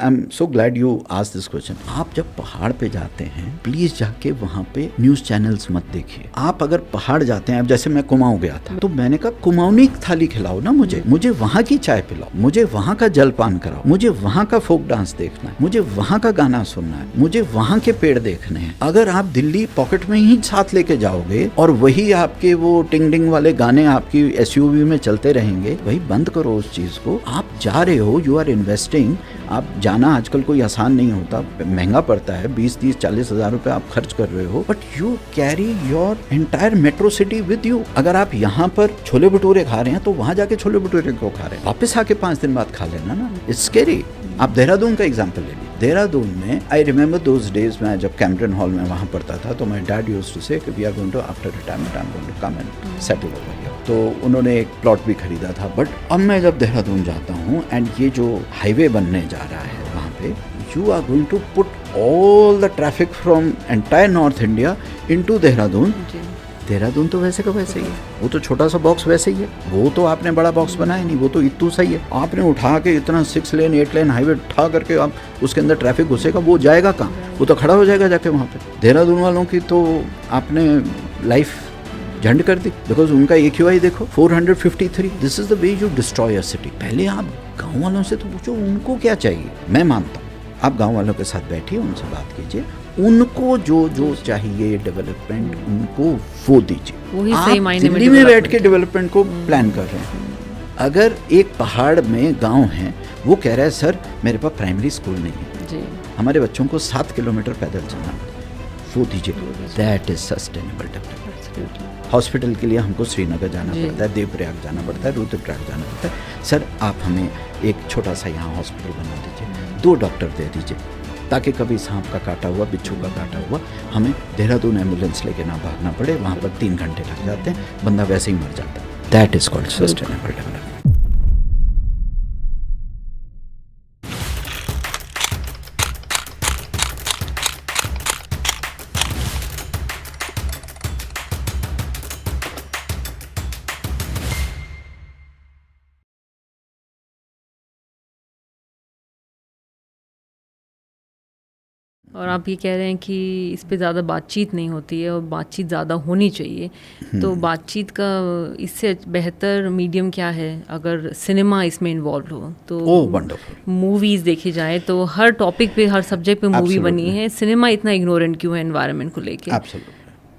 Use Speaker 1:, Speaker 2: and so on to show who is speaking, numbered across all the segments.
Speaker 1: I am so glad you asked this question. आप जब पहाड़ पे जाते हैं प्लीज जाके वहाँ पे न्यूज चैनल्स मत देखिए। आप अगर पहाड़ जाते हैं, अब जैसे मैं कुमाऊं गया था तो मैंने कहा कुमाऊनी थाली खिलाओ ना मुझे वहाँ की चाय पिलाओ, मुझे वहाँ का जलपान कराओ, मुझे वहाँ का फोक डांस देखना है, मुझे वहाँ का गाना सुनना है, मुझे वहाँ के पेड़ देखने हैं। अगर आप दिल्ली पॉकेट में ही साथ लेके जाओगे और वही आपके वो टिंग टिंग वाले गाने आपकी SUV में चलते रहेंगे, वही बंद करो उस चीज को। आप जा रहे हो, यू आर इन्वेस्टिंग। आप जाना आजकल कोई आसान नहीं होता, महंगा पड़ता है, 20-30-40 हज़ार रुपए आप खर्च कर रहे हो, but you carry your entire metro city with you. अगर आप यहाँ पर छोले भटूरे खा रहे हैं तो वहां जाके छोले भटूरे क्यों खा रहे हैं? वापस आके 5 दिन बाद खा लेना ना। It's scary. आप देहरादून का एग्जाम्पल ले लीजिए। देहरादून में आई रिमेंबर दोज डेज, मैं जब कैम्पटन हॉल में वहाँ पढ़ता था तो my dad used to say कि we are going to after retirement I am going to come and settle over here. तो उन्होंने एक प्लॉट भी खरीदा था। बट अब मैं जब देहरादून जाता हूँ एंड ये जो हाईवे बनने जा रहा है वहाँ पे, you are going to put all the traffic from entire north India into Dehradun. Dehradun तो वैसे का वैसे ही है, वो तो छोटा सा बॉक्स वैसे ही है, वो तो आपने बड़ा बॉक्स बनाया नहीं, वो तो इतू सही है। आपने उठा के इतना 6 लेन 8 लेन हाईवे उठा करके आप उसके अंदर ट्रैफिक घुसेगा, वो जाएगा कहाँ? वो तो खड़ा हो जाएगा जाके वहाँ पे। देहरादून वालों की तो आपने लाइफ झंड कर दी, बिकॉज उनका AQI देखो 453। This is the way you destroy a city. पहले आप गाँव वालों से तो पूछो उनको क्या चाहिए। मैं मानता हूँ आप गाँव वालों के साथ बैठिए, उनसे बात कीजिए, उनको जो चाहिए डेवलपमेंट उनको वो दीजिए। वही सही मायने में दिल्ली में बैठ के डेवलपमेंट को प्लान कर रहे हैं। अगर एक पहाड़ में गांव है, वो कह रहा है सर मेरे पास प्राइमरी स्कूल नहीं है जी, हमारे बच्चों को 7 किलोमीटर पैदल चलना, वो दीजिए। That is sustainable development. Hospital के लिए हमको श्रीनगर जाना पड़ता है, देवप्रयाग जाना पड़ता है, रुद्रप्रयाग जाना पड़ता है। सर आप हमें एक छोटा सा यहाँ हॉस्पिटल बना दीजिए, 2 डॉक्टर दे दीजिए, ताकि कभी सांप का काटा हुआ, बिच्छू का काटा हुआ हमें देहरादून एम्बुलेंस लेके ना भागना पड़े। वहाँ पर 3 घंटे लग जाते हैं, बंदा वैसे ही मर जाता है। That is called sustainable development.
Speaker 2: और आप ये कह रहे हैं कि इस पे ज़्यादा बातचीत नहीं होती है और बातचीत ज़्यादा होनी चाहिए, तो बातचीत का इससे बेहतर मीडियम क्या है? अगर सिनेमा इसमें इन्वॉल्व हो तो मूवीज़ देखी जाए तो हर टॉपिक पे, हर सब्जेक्ट पे मूवी बनी है। सिनेमा इतना इग्नोरेंट क्यों है एनवायरनमेंट को लेके?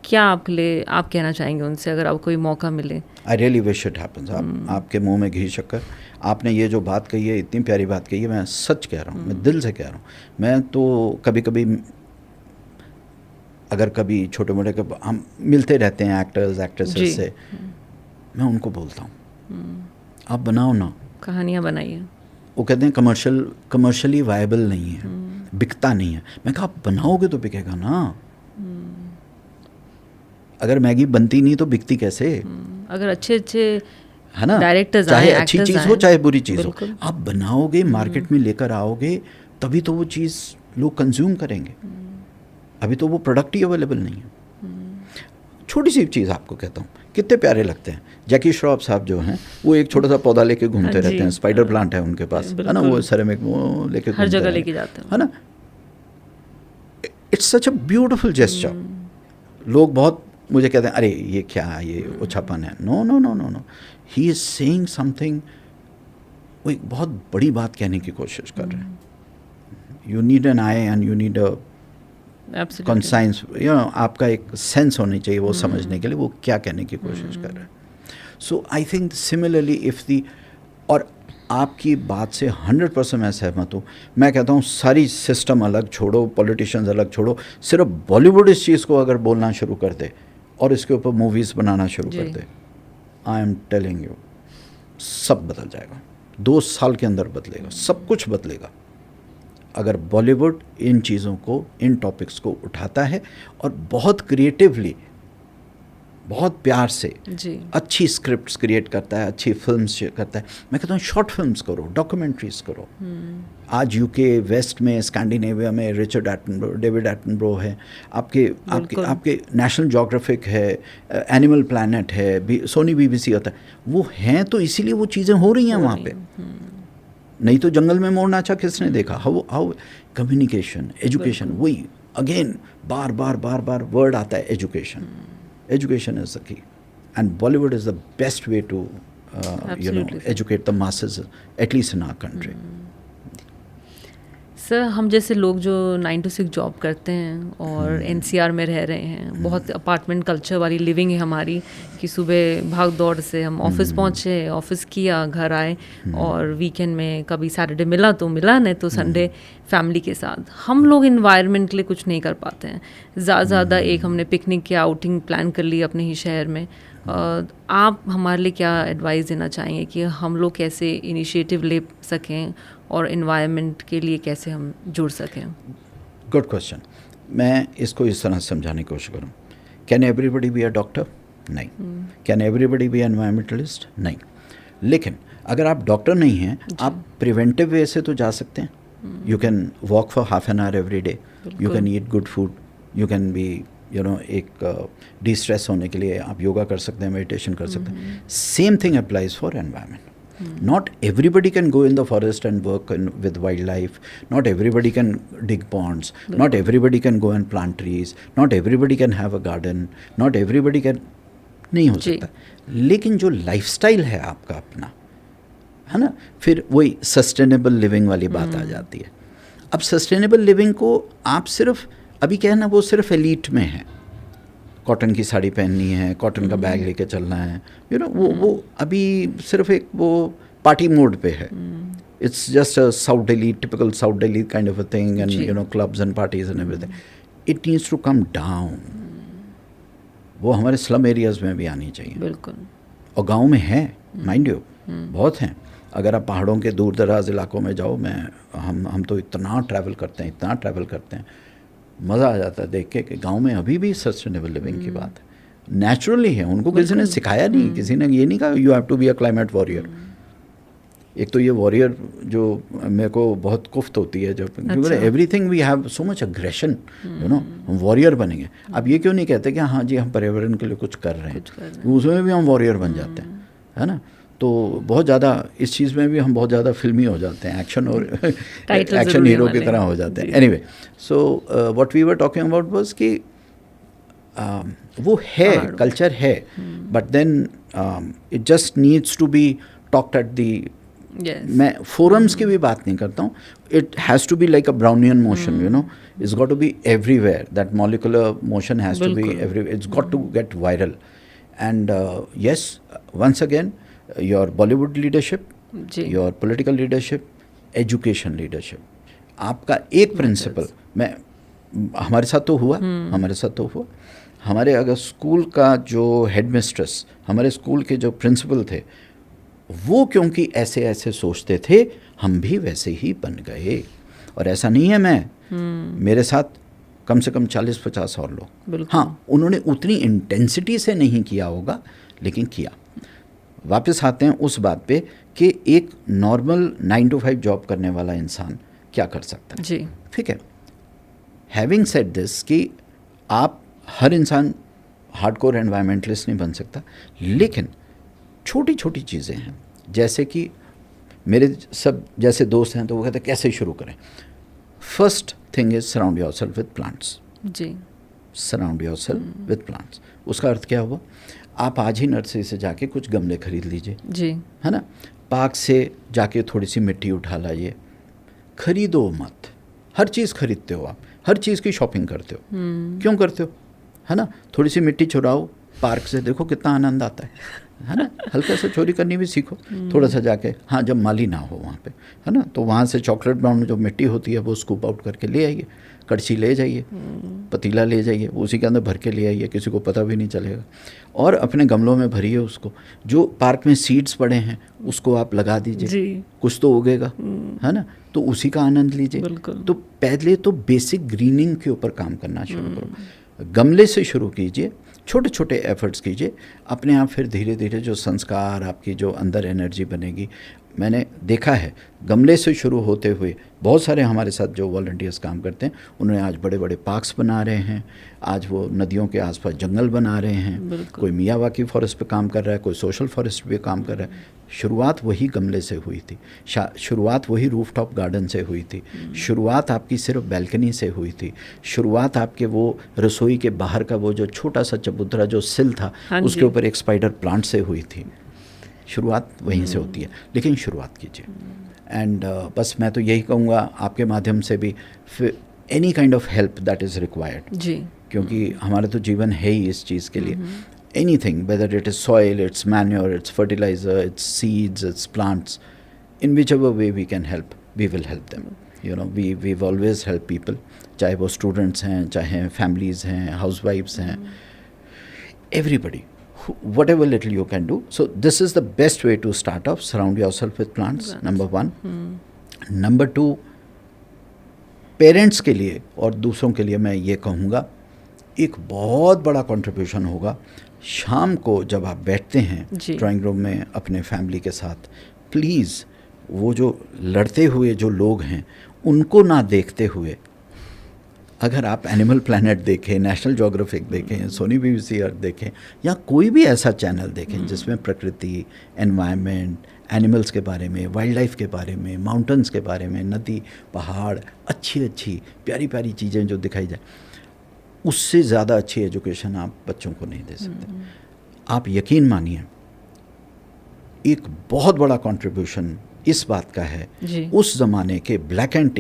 Speaker 2: क्या आप कहना चाहेंगे उनसे अगर आपको कोई मौका मिले?
Speaker 1: I really wish it happens. आपके मुंह में घी शक्कर। आपने ये जो बात कही है, इतनी प्यारी बात कही है, मैं सच कह रहा हूँ, मैं दिल से कह रहा हूँ। मैं तो कभी कभी अगर कभी छोटे मोटे हम मिलते रहते हैं एक्टर्स एक्ट्रेसेस से, मैं उनको बोलता हूँ आप बनाओ ना,
Speaker 2: कहानियाँ बनाइए।
Speaker 1: वो कहते हैं कमर्शियली वायबल नहीं है, बिकता नहीं है। मैं कहा आप बनाओगे तो बिकेगा ना। अगर मैगी बनती नहीं तो बिकती कैसे?
Speaker 2: अगर अच्छे
Speaker 1: है ना,
Speaker 2: डायरेक्टर्स
Speaker 1: चाहे अच्छी चीज़ हो चाहे बुरी चीज़ हो, आप बनाओगे, मार्केट में लेकर आओगे, तभी तो वो चीज़ लोग कंज्यूम करेंगे। अभी तो वो प्रोडक्ट ही अवेलेबल नहीं है। छोटी सी चीज़ आपको कहता हूँ, कितने प्यारे लगते हैं जैकी श्रॉफ साहब जो हैं, वो एक छोटा सा पौधा लेके घूमते रहते हैं, स्पाइडर प्लांट है उनके पास, है ना, वो सेरेमिक वो लेके
Speaker 2: हर जगह लेके जाते हैं,
Speaker 1: है ना। It's such a beautiful gesture. लोग बहुत मुझे कहते हैं अरे ये क्या, ये उछापन है। No no no no no, he is saying something. वो एक बहुत बड़ी बात कहने की कोशिश कर रहे हैं। You need an I and you need a conscience, you know, आपका एक सेंस होनी चाहिए वो समझने के लिए वो क्या कहने की कोशिश कर रहे हैं। So I think similarly if the, और आपकी बात से 100% मैं सहमत हूँ। मैं कहता हूँ सारी सिस्टम अलग छोड़ो, पॉलिटिशियंस अलग छोड़ो, सिर्फ बॉलीवुड इस चीज़ को अगर बोलना शुरू कर दे और इसके ऊपर मूवीज़ बनाना शुरू कर दे, आई एम टेलिंग यू सब बदल जाएगा। 2 साल के अंदर बदलेगा, सब कुछ बदलेगा। अगर बॉलीवुड इन चीज़ों को, इन टॉपिक्स को उठाता है और बहुत क्रिएटिवली, बहुत प्यार से अच्छी स्क्रिप्ट्स क्रिएट करता है, अच्छी फिल्म्स करता है। मैं कहता हूँ शॉर्ट फिल्म्स करो, डॉक्यूमेंट्रीज करो। आज यूके वेस्ट में, स्कैंडिनेविया में रिचर्ड एटनबरो, डेविड एटनबरो है, आपके नेशनल ज्योग्राफिक है, एनिमल प्लैनेट है, सोनी BBC होता है, वो हैं तो इसीलिए वो चीज़ें हो रही हैं वहाँ पे। नहीं तो जंगल में मोर नाचा किसने देखा? हाउ कम्युनिकेशन, एजुकेशन, वही अगेन बार बार वर्ड आता है education. Education is the key and Bollywood is the best way to educate the masses, at least in our country.
Speaker 2: Sir, हम जैसे लोग जो 9 to 6 जॉब करते हैं और NCR में रह रहे हैं, बहुत अपार्टमेंट कल्चर वाली लिविंग है हमारी कि सुबह भाग दौड़ से हम ऑफिस पहुँचे, ऑफिस किया, घर आए और वीकेंड में कभी सैटरडे मिला तो मिला, नहीं तो संडे फैमिली के साथ. हम लोग इन्वायरमेंट के लिए कुछ नहीं कर पाते हैं. ज़्यादा एक हमने पिकनिक या आउटिंग प्लान कर ली अपने ही शहर में. आप हमारे लिए क्या एडवाइस देना चाहेंगे कि हम लोग कैसे इनिशिएटिव ले सकें और इन्वायरमेंट के लिए कैसे हम जुड़ सकें?
Speaker 1: Good question. मैं इसको इस तरह समझाने की कोशिश करूँ. Can everybody be a doctor? नहीं. Can everybody be environmentalist? नहीं. लेकिन अगर आप डॉक्टर नहीं हैं, आप प्रिवेंटिव वे से तो जा सकते हैं. You can walk for half an hour every day, you can eat good food, you can be एक डिस्ट्रेस होने के लिए आप योगा कर सकते हैं, मेडिटेशन कर सकते हैं. Same thing applies for environment. Not everybody can go in the forest and work with wildlife. Not everybody can dig ponds. Not everybody can go and plant trees. Not everybody can have a garden. Not everybody can. नहीं हो सकता. लेकिन जो lifestyle है आपका अपना, है ना, फिर वही सस्टेनेबल लिविंग वाली बात आ जाती है. अब सस्टेनेबल लिविंग को आप सिर्फ अभी क्या है ना, वो सिर्फ एलीट में है. कॉटन की साड़ी पहननी है, कॉटन का बैग लेके चलना है, वो अभी सिर्फ एक वो पार्टी मोड पे है. It's just a south Delhi, typical south Delhi kind of a thing, and clubs and parties and everything. It needs to come down. वो हमारे स्लम एरियाज में भी आनी चाहिए.
Speaker 2: बिल्कुल.
Speaker 1: और गांव में है, माइंड यू, बहुत हैं. अगर आप पहाड़ों के दूर दराज इलाकों में जाओ, हम तो इतना ट्रैवल करते हैं, मज़ा आ जाता है देख के कि गांव में अभी भी सस्टेनेबल लिविंग की बात है. नेचुरली है, उनको किसी ने सिखाया नहीं, किसी ने ये नहीं कहा you have to be a climate warrior. एक तो ये वॉरियर जो मेरे को बहुत कुफ्त होती है, जब everything we have so much aggression, हम वॉरियर बनेंगे. अब ये क्यों नहीं कहते कि हाँ जी हम पर्यावरण के लिए कुछ कर रहे हैं, उसमें भी हम वॉरियर बन जाते हैं, है ना. तो बहुत ज़्यादा इस चीज़ में भी हम बहुत ज़्यादा फिल्मी हो जाते हैं, एक्शन और एक्शन हीरो की तरह हो जाते हैं. Anyway, so what we were talking about was कि वो है, कल्चर है, but then it just needs to be talked at the. मैं फोरम्स की भी बात नहीं करता हूँ. It has to be like a Brownian motion, it's got to be everywhere. That molecular motion has to be everywhere. It's got to get viral. And yes, once again, your Bollywood leadership, your political leadership, education leadership. आपका एक principal, हमारे साथ तो हुआ, हमारे अगर school का जो हेडमिस्ट्रेस, हमारे स्कूल के जो प्रिंसिपल थे, वो क्योंकि ऐसे ऐसे सोचते थे, हम भी वैसे ही बन गए. और ऐसा नहीं है मेरे साथ कम से कम 40-50 और लोग. हाँ, उन्होंने उतनी इंटेंसिटी से नहीं किया होगा, लेकिन किया. वापस आते हैं उस बात पे कि एक नॉर्मल 9 to 5 जॉब करने वाला इंसान क्या कर सकता है. जी, ठीक है. हैविंग सेड दिस कि आप हर इंसान हार्डकोर एनवायरमेंटलिस्ट नहीं बन सकता, लेकिन छोटी छोटी चीज़ें हैं. जैसे कि मेरे सब जैसे दोस्त हैं तो वो कहते हैं कैसे शुरू करें. First thing is surround yourself with plants. जी, सराउंड योरसेल्फ विद प्लांट्स. उसका अर्थ क्या हुआ? आप आज ही नर्सरी से जाके कुछ गमले खरीद लीजिए, जी, है ना. पार्क से जाके थोड़ी सी मिट्टी उठा लाइए. खरीदो मत. हर चीज़ खरीदते हो आप, हर चीज़ की शॉपिंग करते हो. क्यों करते हो, है ना. थोड़ी सी मिट्टी चुराओ पार्क से, देखो कितना आनंद आता है ना. हल्का सा चोरी करनी भी सीखो थोड़ा सा जाके. हाँ, जब माली ना हो वहाँ पे, है ना, तो वहाँ से चॉकलेट ब्राउन जो मिट्टी होती है वो स्कूप आउट करके ले आइए. कड़छी ले जाइए, पतीला ले जाइए, उसी के अंदर भर के ले आइए, किसी को पता भी नहीं चलेगा. और अपने गमलों में भरिए उसको. जो पार्क में सीड्स पड़े हैं उसको आप लगा दीजिए, कुछ तो उगेगा, है ना. तो उसी का आनंद लीजिए. तो पहले तो बेसिक ग्रीनिंग के ऊपर काम करना शुरू करो. गमले से शुरू कीजिए, छोटे छोटे एफर्ट्स कीजिए. अपने आप फिर धीरे धीरे जो संस्कार, आपकी जो अंदर एनर्जी बनेगी, मैंने देखा है गमले से शुरू होते हुए बहुत सारे हमारे साथ जो वॉलंटियर्स काम करते हैं उन्होंने आज बड़े बड़े पार्क्स बना रहे हैं, आज वो नदियों के आसपास जंगल बना रहे हैं, कोई मियावाकी फॉरेस्ट पे काम कर रहा है, कोई सोशल फॉरेस्ट पे काम कर रहा है। शुरुआत वही गमले से हुई थी, शुरुआत वही रूफटॉप गार्डन से हुई थी, शुरुआत आपकी सिर्फ बैल्कनी से हुई थी, शुरुआत आपके वो रसोई के बाहर का वो जो छोटा सा चबूतरा जो सिल था उसके ऊपर एक स्पाइडर प्लांट से हुई थी। शुरुआत वहीं से होती है, लेकिन शुरुआत कीजिए। एंड बस मैं तो यही कहूँगा आपके माध्यम से भी, any kind of help that is required जी, क्योंकि हमारा तो जीवन है ही इस चीज़ के लिए। Anything, whether it is soil, it's manure, it's fertiliser, it's seeds, it's plants, in which ever way we can help, we will help them. You know, we always help people, चाहे वो स्टूडेंट्स हैं, चाहे families हैं, house wifes हैं, everybody, whatever little you can do. So this is the best way to start off. Surround yourself with plants, number 1. Number 2, parents के लिए और दूसरों के लिए मैं ये कहूँगा, एक बहुत बड़ा कंट्रीब्यूशन होगा शाम को जब आप बैठते हैं ड्राइंग रूम में अपने फैमिली के साथ, प्लीज़ वो जो लड़ते हुए जो लोग हैं उनको ना देखते हुए, अगर आप एनिमल प्लैनेट देखें, नेशनल ज्योग्राफिक देखें, सोनी BBC अर्थ देखें, या कोई भी ऐसा चैनल देखें जिसमें प्रकृति, एनवायरनमेंट, एनिमल्स के बारे में, वाइल्ड लाइफ के बारे में, माउंटेन्स के बारे में, नदी, पहाड़, अच्छी अच्छी प्यारी प्यारी चीज़ें जो दिखाई जाए, उससे ज़्यादा अच्छी एजुकेशन आप बच्चों को नहीं दे सकते। आप यकीन मानिए, एक बहुत बड़ा कंट्रीब्यूशन इस बात का है, उस ज़माने के ब्लैक एंड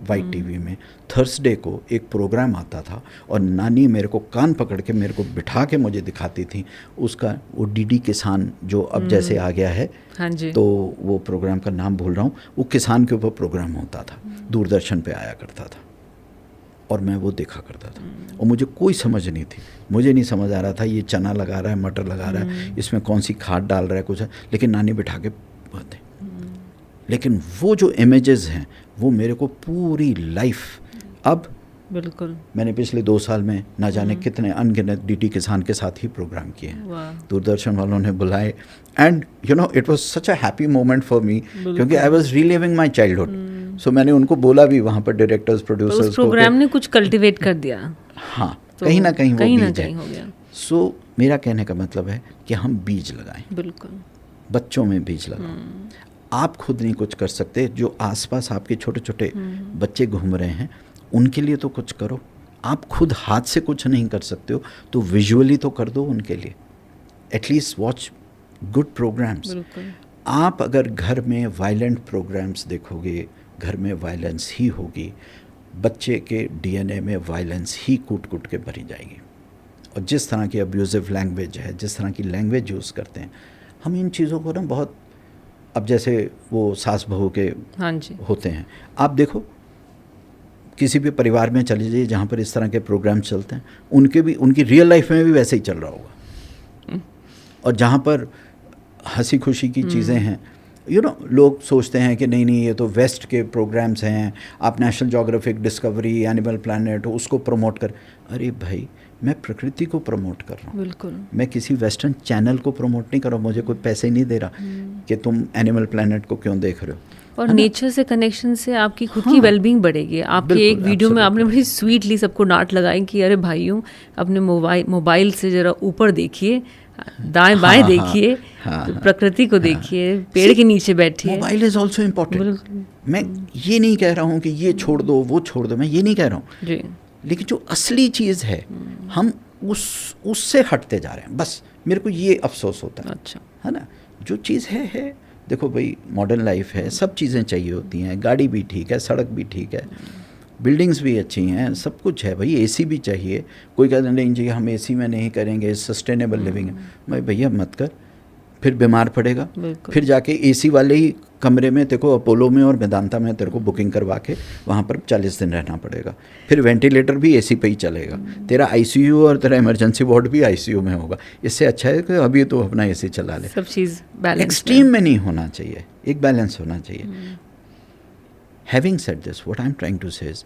Speaker 1: वाइट टीवी में थर्सडे को एक प्रोग्राम आता था और नानी मेरे को कान पकड़ के मेरे को बिठा के मुझे दिखाती थी उसका, वो डीडी किसान जो अब जैसे आ गया है, हाँ जी, तो वो प्रोग्राम का नाम भूल रहा हूँ, वो किसान के ऊपर प्रोग्राम होता था, दूरदर्शन पे आया करता था और मैं वो देखा करता था और मुझे कोई समझ नहीं थी, मुझे नहीं समझ आ रहा था ये चना लगा रहा है, मटर लगा रहा है, इसमें कौन सी खाद डाल रहा है, कुछ है, लेकिन नानी बिठा के बातें। लेकिन वो जो इमेजेस हैं वो मेरे को पूरी लाइफ, अब बिल्कुल मैंने पिछले 2 साल में ना जाने कितने अनगिनत डीडी किसान के साथ ही प्रोग्राम किए हैं, दूरदर्शन वालों ने बुलाए, and you know it was such a happy moment for me, क्योंकि I was reliving my childhood. So मैंने उनको बोला भी वहाँ पर डायरेक्टर्स, प्रोड्यूसर्स को, प्रोग्राम ने कुछ कल्टिवेट कर दिया, हाँ, तो कहीं ना कहीं वो बीज है। सो मेरा कहने का मतलब है कि हम बीज लगाएं, बिल्कुल बच्चों में बीज लगाओ। आप खुद नहीं कुछ कर सकते, जो आसपास आपके छोटे छोटे बच्चे घूम रहे हैं उनके लिए तो कुछ करो। आप खुद हाथ से कुछ नहीं कर सकते हो तो विजुअली तो कर दो उनके लिए, एटलीस्ट वॉच गुड प्रोग्राम्स। आप अगर घर में वायलेंट प्रोग्राम्स देखोगे, घर में वायलेंस ही होगी, बच्चे के DNA में वायलेंस ही कूट कूट के भरी जाएगी। और जिस तरह की अब्यूजिव लैंग्वेज है, जिस तरह की लैंग्वेज यूज़ करते हैं, हम इन चीज़ों को ना बहुत, अब जैसे वो सास बहू के हाँ जी होते हैं, आप देखो किसी भी परिवार में चले जाइए जहाँ पर इस तरह के प्रोग्राम चलते हैं, उनके भी, उनकी रियल लाइफ में भी वैसे ही चल रहा होगा। और जहाँ पर हंसी खुशी की चीज़ें हैं, यू नो, लोग सोचते हैं कि नहीं ये तो वेस्ट के प्रोग्राम्स हैं, आप national geographic, discovery, animal planet उसको प्रमोट कर। अरे भाई, मैं प्रकृति को प्रमोट कर रहा हूँ, बिल्कुल, मैं किसी वेस्टर्न चैनल को प्रमोट नहीं कर रहा हूँ, मुझे कोई पैसे नहीं दे रहा कि तुम एनिमल प्लैनेट को क्यों देख रहे हो। और नेचर से कनेक्शन से आपकी खुद की वेलबींग बढ़ेगी। आपकी एक वीडियो में आपने बड़ी स्वीटली सबको डांट लगाई कि अरे भाइयों, अपने मोबाइल से ज़रा ऊपर देखिए, दाएं बाएं देखिए, प्रकृति को देखिए, पेड़ के नीचे बैठिए। Mobile is also important. मैं ये नहीं कह रहा हूँ कि ये छोड़ दो वो छोड़ दो, मैं ये नहीं कह रहा हूँ जी, लेकिन जो असली चीज़ है हम उससे हटते जा रहे हैं, बस मेरे को ये अफसोस होता है। अच्छा, है ना, जो चीज़ है देखो भाई, मॉडर्न लाइफ है, सब चीज़ें चाहिए होती हैं, गाड़ी भी ठीक है, सड़क भी ठीक है, बिल्डिंग्स भी अच्छी हैं, सब कुछ है भाई, AC भी चाहिए। कोई कहता नहीं जी हम AC में नहीं करेंगे, सस्टेनेबल लिविंग है, भाई भैया मत कर, फिर बीमार पड़ेगा, फिर जाके AC वाले ही कमरे में तेरे को अपोलो में और वेदांता में तेरे को बुकिंग करवा के वहाँ पर 40 दिन रहना पड़ेगा, फिर वेंटिलेटर भी AC पे ही चलेगा, तेरा ICU और तेरा इमरजेंसी वार्ड भी ICU में होगा। इससे अच्छा है कि अभी तो अपना AC चला ले। सब चीज़ बैलेंस, एक्सट्रीम में नहीं होना चाहिए, एक बैलेंस होना चाहिए। Having said this, what I am trying to say is,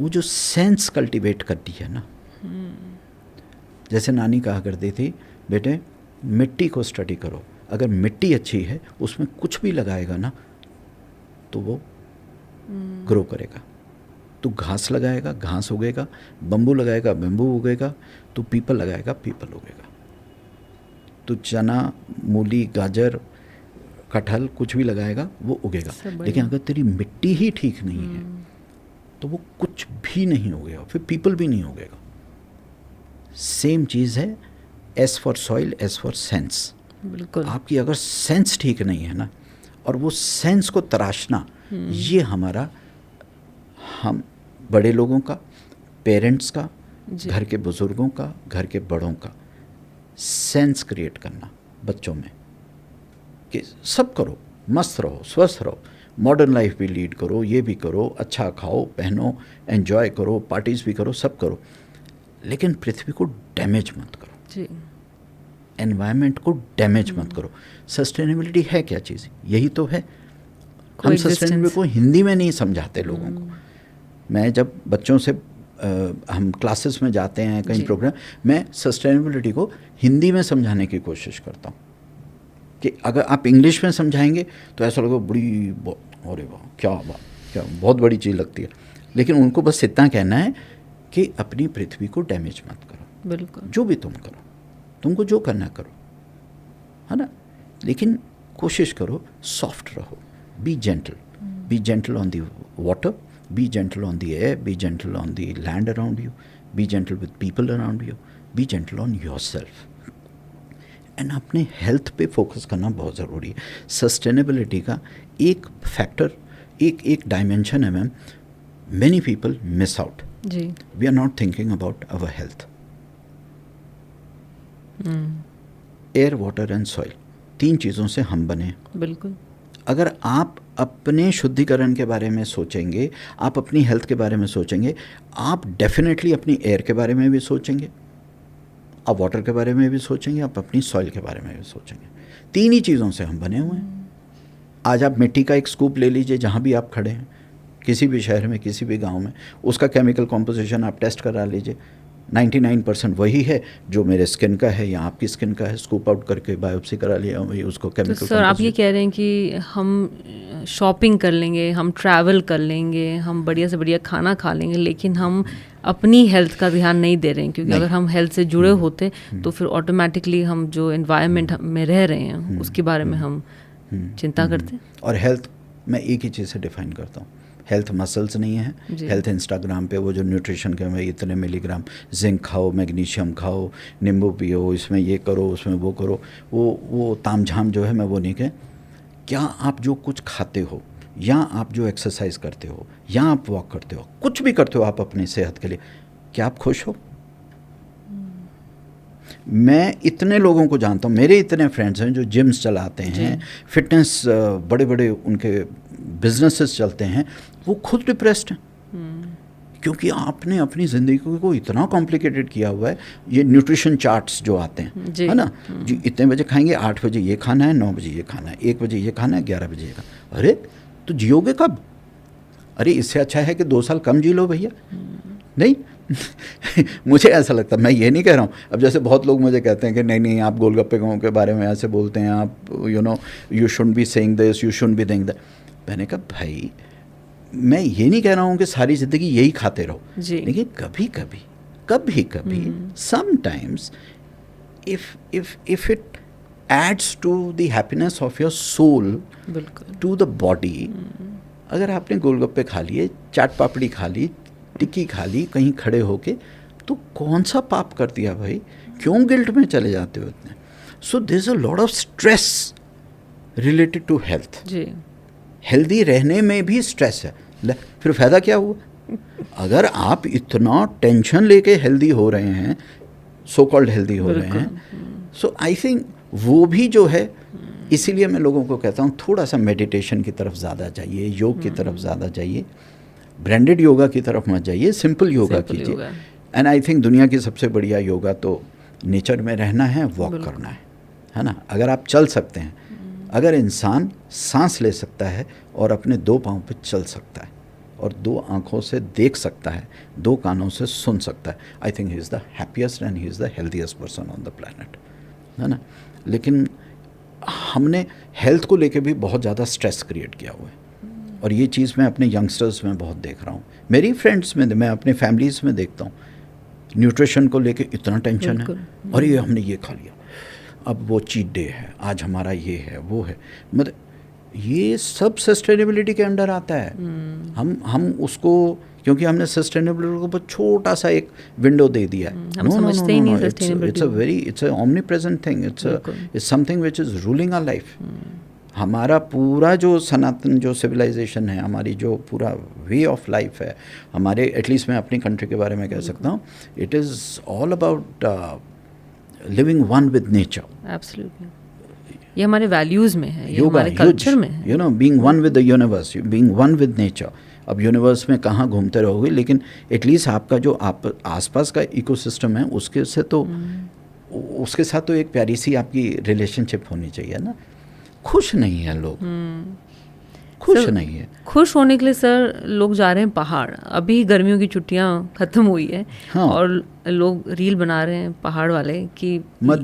Speaker 1: वो जो सेंस कल्टिवेट करती है ना, जैसे नानी कहा करती थी, बेटे मिट्टी को स्टडी करो, अगर मिट्टी अच्छी है उसमें कुछ भी लगाएगा ना तो वो ग्रो करेगा। तो घास लगाएगा घास उगेगा, बम्बू लगाएगा बम्बू उगेगा, तो पीपल लगाएगा पीपल उगेगा। तो चना, मूली, गाजर, कटहल कुछ भी लगाएगा वो उगेगा। लेकिन अगर तेरी मिट्टी ही ठीक नहीं है तो वो कुछ भी नहीं उगेगा, फिर पीपल भी नहीं उगेगा। सेम चीज़ है, S for soil S for sense.
Speaker 2: बिल्कुल।
Speaker 1: आपकी अगर सेंस ठीक नहीं है ना, और वो सेंस को तराशना, ये हमारा, हम बड़े लोगों का, पेरेंट्स का, घर के बुज़ुर्गों का, घर के बड़ों का सेंस क्रिएट करना बच्चों में कि सब करो, मस्त रहो, स्वस्थ रहो, मॉडर्न लाइफ भी लीड करो, ये भी करो, अच्छा खाओ पहनो, एंजॉय करो, पार्टीज़ भी करो, सब करो, लेकिन पृथ्वी को डैमेज मत करो
Speaker 2: जी।
Speaker 1: एनवायरनमेंट को डैमेज मत करो। सस्टेनेबिलिटी है क्या चीज़? यही तो है। हम सस्टेनेबिलिटी को हिंदी में नहीं समझाते लोगों को। मैं जब बच्चों से हम क्लासेस में जाते हैं कहीं प्रोग्राम, मैं सस्टेनेबिलिटी को हिंदी में समझाने की कोशिश करता हूँ कि अगर आप इंग्लिश में समझाएंगे तो ऐसा लगेगा बड़ी, अरे वाह क्या बात, क्या बहुत बड़ी चीज़ लगती है। लेकिन उनको बस इतना कहना है कि अपनी पृथ्वी को डैमेज मत करो।
Speaker 2: बिल्कुल।
Speaker 1: जो भी तुम करो, तुमको जो करना करो, है ना, लेकिन कोशिश करो सॉफ्ट रहो, B gentle on the water, be gentle on the air, be gentle on the land around you, be gentle with people around you, be gentle on yourself. And अपने हेल्थ पे फोकस करना बहुत ज़रूरी है। Sustainability का एक factor, एक dimension है ma'am, many people miss out.
Speaker 2: जी।
Speaker 1: We are not thinking about our health. Air, water and soil, 3 चीज़ों से हम बने।
Speaker 2: बिल्कुल।
Speaker 1: अगर आप अपने शुद्धिकरण के बारे में सोचेंगे, आप अपनी हेल्थ के बारे में सोचेंगे, आप डेफिनेटली अपनी एयर के बारे में भी सोचेंगे, आप वाटर के बारे में भी सोचेंगे, आप अपनी सॉइल के बारे में भी सोचेंगे। 3 ही चीज़ों से हम बने हुए हैं। आज आप मिट्टी का एक स्कूप ले लीजिए, जहाँ भी आप खड़े हैं, किसी भी शहर में, किसी भी गांव में, उसका केमिकल कॉम्पोजिशन आप टेस्ट करा लीजिए, 99% वही है जो मेरे स्किन का है या आपकी स्किन का है। स्कूप आउट करके बायोप्सी करा लिया, वही उसको केमिकल।
Speaker 2: तो सर आप ये कह रहे हैं कि हम शॉपिंग कर लेंगे, हम ट्रैवल कर लेंगे, हम बढ़िया से बढ़िया खाना खा लेंगे, लेकिन हम अपनी हेल्थ का ध्यान नहीं दे रहे हैं, क्योंकि अगर हम हेल्थ से जुड़े होते तो फिर ऑटोमेटिकली हम जो एनवायरनमेंट में रह रहे हैं उसके बारे में हम चिंता करते हैं।
Speaker 1: और हेल्थ मैं एक ही चीज़ से डिफाइन करता हूँ, हेल्थ मसल्स नहीं है। हेल्थ इंस्टाग्राम पे वो जो न्यूट्रिशन के में इतने मिलीग्राम जिंक खाओ, मैग्नीशियम खाओ, नींबू पियो, इसमें ये करो, उसमें वो करो, वो तामझाम जो है मैं वो नहीं कह। क्या आप जो कुछ खाते हो, या आप जो एक्सरसाइज करते हो, या आप वॉक करते हो, कुछ भी करते हो आप अपनी सेहत के लिए, क्या आप खुश हो? मैं इतने लोगों को जानता हूँ, मेरे इतने फ्रेंड्स हैं जो जिम्स चलाते हैं, फिटनेस बड़े बड़े उनके बिजनेसेस चलते हैं, वो खुद डिप्रेस्ड हैं, क्योंकि आपने अपनी ज़िंदगी को इतना कॉम्प्लिकेटेड किया हुआ है। ये न्यूट्रिशन चार्ट्स जो आते हैं, है ना, जी इतने बजे खाएंगे, 8 बजे ये खाना है, 9 बजे ये खाना है, 1 बजे ये खाना है, 11 बजे ये खाना। अरे तो जियोगे कब? अरे इससे अच्छा है कि 2 साल कम जी लो भैया। नहीं मुझे ऐसा लगता है, मैं ये नहीं कह रहा हूँ। अब जैसे बहुत लोग मुझे कहते हैं कि नहीं आप गोलगप्पे के बारे में ऐसे बोलते हैं, आप you should be saying this, you should be doing that. मैंने कहा भाई मैं ये नहीं कह रहा हूँ कि सारी ज़िंदगी यही खाते रहो, लेकिन कभी कभी sometimes if it adds to the happiness of your soul, to the body. अगर आपने गोलगप्पे खा लिए, चाट पापड़ी खा ली, टिक्की खा ली कहीं खड़े होके, तो कौन सा पाप कर दिया भाई? क्यों गिल्ट में चले जाते हो इतने? So there is a lot of stress related to health. Healthy रहने में भी स्ट्रेस है, फिर फ़ायदा क्या हुआ? अगर आप इतना टेंशन लेके हेल्दी हो रहे हैं, सो कॉल्ड हेल्दी हो रहे हैं, सो आई थिंक वो भी जो है, इसीलिए मैं लोगों को कहता हूँ थोड़ा सा मेडिटेशन की तरफ ज़्यादा जाइए, योग की तरफ ज़्यादा जाइए, ब्रांडेड योगा की तरफ मत जाइए, सिंपल योगा कीजिए। एंड आई थिंक दुनिया की सबसे बढ़िया योगा तो नेचर में रहना है, वॉक करना है ना। अगर आप चल सकते हैं, अगर इंसान सांस ले सकता है और अपने 2 पाँव पे चल सकता है और 2 आँखों से देख सकता है, 2 कानों से सुन सकता है, I think he is the happiest and he is the healthiest person on the planet, है ना। लेकिन हमने हेल्थ को लेके भी बहुत ज़्यादा स्ट्रेस क्रिएट किया हुआ है, और ये चीज़ मैं अपने यंगस्टर्स में बहुत देख रहा हूँ, मेरी फ्रेंड्स में, मैं अपने फैमिलीज़ में देखता हूँ। न्यूट्रिशन को लेके इतना टेंशन है, और ये हमने ये खा लिया, अब वो चीट डे है, आज हमारा ये है वो है, मतलब ये सब सस्टेनेबिलिटी के अंडर आता है। हम उसको, क्योंकि हमने सस्टेनेबिलिटी को बहुत छोटा सा एक विंडो दे दिया है।
Speaker 2: हम समझते ही नहीं sustainability.
Speaker 1: It's a omnipresent thing, it's something which is ruling our life. हमारा पूरा जो सनातन जो सिविलाइजेशन है, हमारी जो पूरा वे ऑफ लाइफ है, हमारे, एटलीस्ट मैं अपनी कंट्री के बारे में कह सकता हूँ, it is all about living one with nature.
Speaker 2: Absolutely, ये हमारे वैल्यूज़ में है, ये हमारे कल्चर में है,
Speaker 1: you know, being one with the universe, being one with nature. अब यूनिवर्स में कहाँ घूमते रहोगे, लेकिन एटलीस्ट आपका जो आप आसपास का इकोसिस्टम है उसके से तो उसके साथ तो एक प्यारी सी आपकी रिलेशनशिप होनी चाहिए ना। खुश नहीं है लोग, खुश नहीं है।
Speaker 2: खुश होने के लिए सर लोग जा रहे हैं पहाड़। अभी गर्मियों की छुट्टियां खत्म हुई है,
Speaker 1: हाँ।
Speaker 2: और लोग रील बना रहे हैं पहाड़ वाले कि
Speaker 1: मत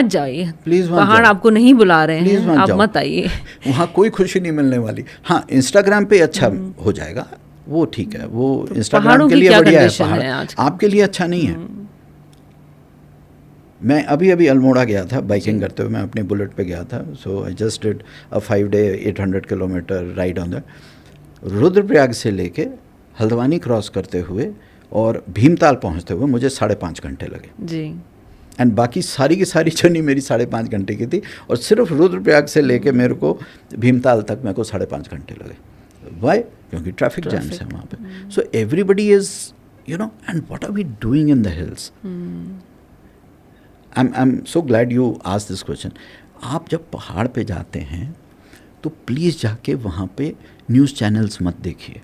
Speaker 2: जाइए
Speaker 1: प्लीज,
Speaker 2: पहाड़ आपको नहीं बुला रहे हैं, आप
Speaker 1: जाओ।
Speaker 2: मत आइए,
Speaker 1: वहाँ कोई खुशी नहीं मिलने वाली। हाँ, इंस्टाग्राम पे अच्छा हो जाएगा, वो ठीक है, वो इंस्टाग्राम के लिए बढ़िया है, पहाड़ आपके लिए अच्छा नहीं है। मैं अभी अल्मोड़ा गया था बाइकिंग करते हुए, मैं अपने बुलेट पे गया था। So I just did a 5 day 800 kilometre ride on the Rudraprayag से लेके हल्द्वानी क्रॉस करते हुए और भीमताल पहुंचते हुए मुझे 5.5 घंटे लगे
Speaker 2: जी।
Speaker 1: एंड बाकी सारी की सारी जर्नी मेरी 5.5 घंटे की थी, और सिर्फ रुद्रप्रयाग से लेके मेरे को भीमताल तक मेरे को 5.5 घंटे लगे। वाई? क्योंकि ट्रैफिक जैम्स है वहाँ पे। So everybody is, you know, and what are we doing in the hills? I'm so glad you asked this question. आप जब पहाड़ पे जाते हैं तो प्लीज़ जाके वहाँ पे न्यूज़ चैनल्स मत देखिए।